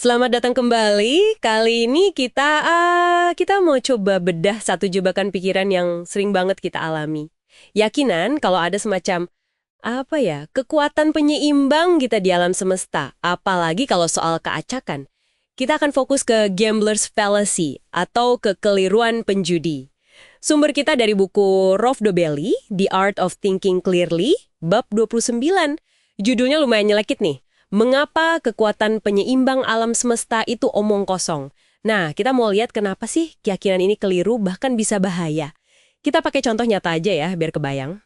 Selamat datang kembali. Kali ini kita mau coba bedah satu jebakan pikiran yang sering banget kita alami. Yakinan kalau ada semacam kekuatan penyeimbang kita di alam semesta, apalagi kalau soal keacakan. Kita akan fokus ke gambler's fallacy atau kekeliruan penjudi. Sumber kita dari buku Rolf Dobelli, The Art of Thinking Clearly, bab 29. Judulnya lumayan nyelekit nih. Mengapa kekuatan penyeimbang alam semesta itu omong kosong? Nah, kita mau lihat kenapa sih keyakinan ini keliru bahkan bisa bahaya. Kita pakai contoh nyata aja ya, biar kebayang.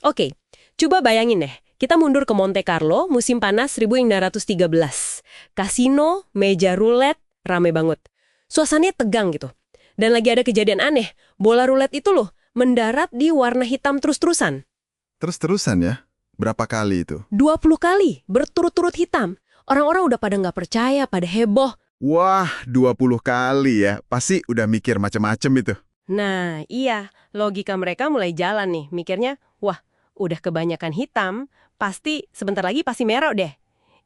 Oke, coba bayangin deh. Kita mundur ke Monte Carlo, musim panas 1913. Kasino, meja roulette, rame banget. Suasananya tegang gitu. Dan lagi ada kejadian aneh. Bola roulette itu loh, mendarat di warna hitam terus-terusan. Terus-terusan ya? Berapa kali itu? 20 kali, berturut-turut hitam. Orang-orang udah pada nggak percaya, pada heboh. Wah, 20 kali ya. Pasti udah mikir macem-macem itu. Nah, iya. Logika mereka mulai jalan nih. Mikirnya, wah, udah kebanyakan hitam, sebentar lagi pasti merah deh.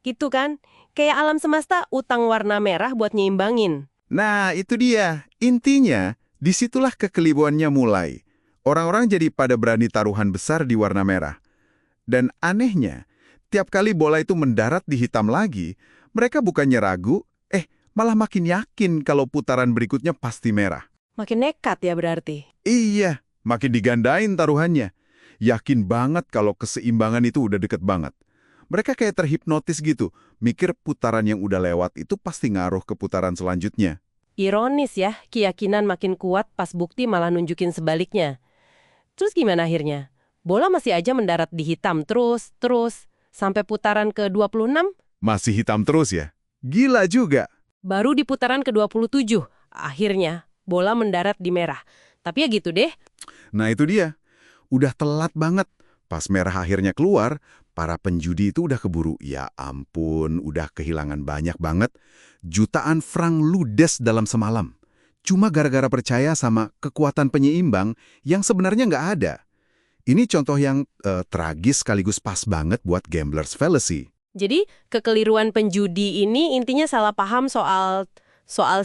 Gitu kan? Kayak alam semesta utang warna merah buat nyeimbangin. Nah, itu dia. Intinya, disitulah kekeliruannya mulai. Orang-orang jadi pada berani taruhan besar di warna merah. Dan anehnya, tiap kali bola itu mendarat di hitam lagi, mereka bukannya ragu, malah makin yakin kalau putaran berikutnya pasti merah. Makin nekat ya berarti. Iya, makin digandain taruhannya. Yakin banget kalau keseimbangan itu udah deket banget. Mereka kayak terhipnotis gitu, mikir putaran yang udah lewat itu pasti ngaruh ke putaran selanjutnya. Ironis ya, keyakinan makin kuat pas bukti malah nunjukin sebaliknya. Terus gimana akhirnya? Bola masih aja mendarat di hitam terus, sampai putaran ke-26. Masih hitam terus ya? Gila juga. Baru di putaran ke-27, akhirnya bola mendarat di merah. Tapi ya gitu deh. Nah itu dia. Udah telat banget. Pas merah akhirnya keluar, para penjudi itu udah keburu. Ya ampun, udah kehilangan banyak banget. Jutaan franc ludes dalam semalam. Cuma gara-gara percaya sama kekuatan penyeimbang yang sebenarnya nggak ada. Ini contoh yang tragis sekaligus pas banget buat gambler's fallacy. Jadi kekeliruan penjudi ini intinya salah paham soal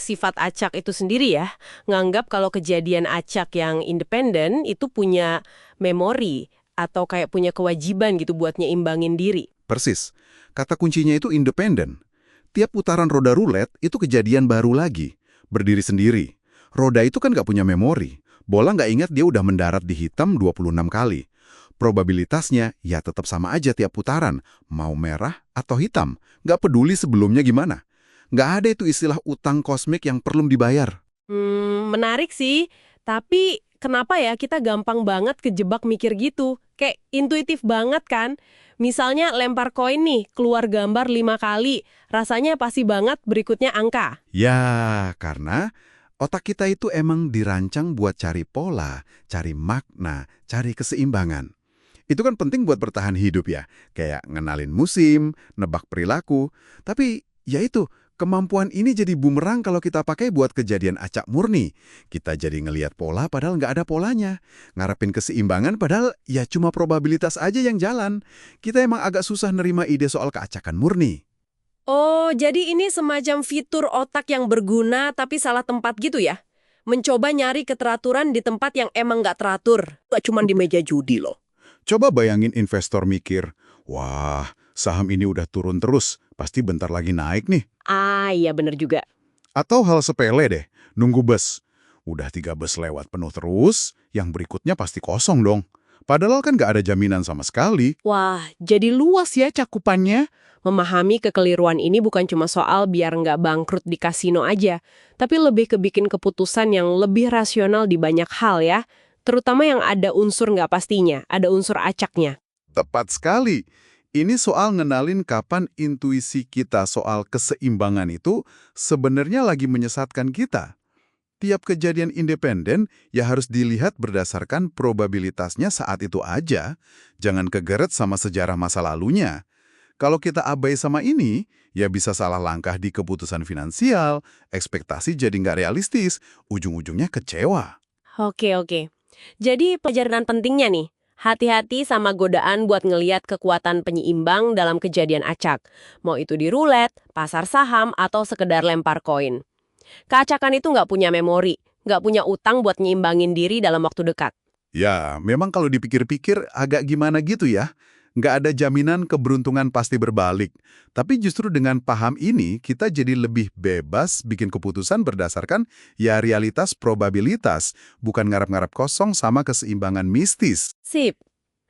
sifat acak itu sendiri ya. Nganggap kalau kejadian acak yang independen itu punya memori atau kayak punya kewajiban gitu buat nyeimbangin diri. Persis. Kata kuncinya itu independen. Tiap putaran roda roulette itu kejadian baru lagi. Berdiri sendiri. Roda itu kan nggak punya memori. Bola nggak ingat dia udah mendarat di hitam 26 kali. Probabilitasnya ya tetap sama aja tiap putaran. Mau merah atau hitam. Nggak peduli sebelumnya gimana. Nggak ada itu istilah utang kosmik yang perlu dibayar. Menarik sih. Tapi kenapa ya kita gampang banget kejebak mikir gitu? Kayak intuitif banget kan? Misalnya lempar koin nih, keluar gambar 5 kali. Rasanya pasti banget berikutnya angka. Ya, karena otak kita itu emang dirancang buat cari pola, cari makna, cari keseimbangan. Itu kan penting buat bertahan hidup ya, kayak ngenalin musim, nebak perilaku. Tapi ya itu, kemampuan ini jadi bumerang kalau kita pakai buat kejadian acak murni. Kita jadi ngelihat pola padahal nggak ada polanya. Ngarepin keseimbangan padahal ya cuma probabilitas aja yang jalan. Kita emang agak susah nerima ide soal keacakan murni. Oh, jadi ini semacam fitur otak yang berguna tapi salah tempat gitu ya? Mencoba nyari keteraturan di tempat yang emang nggak teratur. Gak cuma di meja judi loh. Coba bayangin investor mikir, wah, saham ini udah turun terus, pasti bentar lagi naik nih. Ah, iya bener juga. Atau hal sepele deh, nunggu bus. Udah 3 bus lewat penuh terus, yang berikutnya pasti kosong dong. Padahal kan nggak ada jaminan sama sekali. Wah, jadi luas ya cakupannya. Memahami kekeliruan ini bukan cuma soal biar nggak bangkrut di kasino aja, tapi lebih ke bikin keputusan yang lebih rasional di banyak hal ya. Terutama yang ada unsur nggak pastinya, ada unsur acaknya. Tepat sekali. Ini soal ngenalin kapan intuisi kita soal keseimbangan itu sebenarnya lagi menyesatkan kita. Tiap kejadian independen ya harus dilihat berdasarkan probabilitasnya saat itu aja. Jangan kegeret sama sejarah masa lalunya. Kalau kita abai sama ini, ya bisa salah langkah di keputusan finansial, ekspektasi jadi nggak realistis, ujung-ujungnya kecewa. Oke. Jadi pelajaran pentingnya nih, Hati-hati sama godaan buat ngeliat kekuatan penyeimbang dalam kejadian acak. Mau itu di roulette, pasar saham, atau sekedar lempar koin. Keacakan itu nggak punya memori, nggak punya utang buat nyeimbangin diri dalam waktu dekat. Ya, memang kalau dipikir-pikir agak gimana gitu ya. Nggak ada jaminan keberuntungan pasti berbalik. Tapi justru dengan paham ini, kita jadi lebih bebas bikin keputusan berdasarkan ya realitas probabilitas, bukan ngarap-ngarap kosong sama keseimbangan mistis. Sip.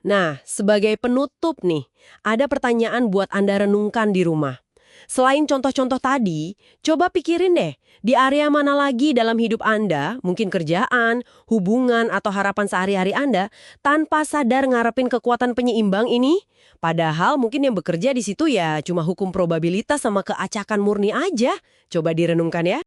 Nah, sebagai penutup nih, ada pertanyaan buat Anda renungkan di rumah. Selain contoh-contoh tadi, coba pikirin deh, di area mana lagi dalam hidup Anda, mungkin kerjaan, hubungan, atau harapan sehari-hari Anda, tanpa sadar ngarepin kekuatan penyeimbang ini? Padahal mungkin yang bekerja di situ ya cuma hukum probabilitas sama keacakan murni aja. Coba direnungkan ya.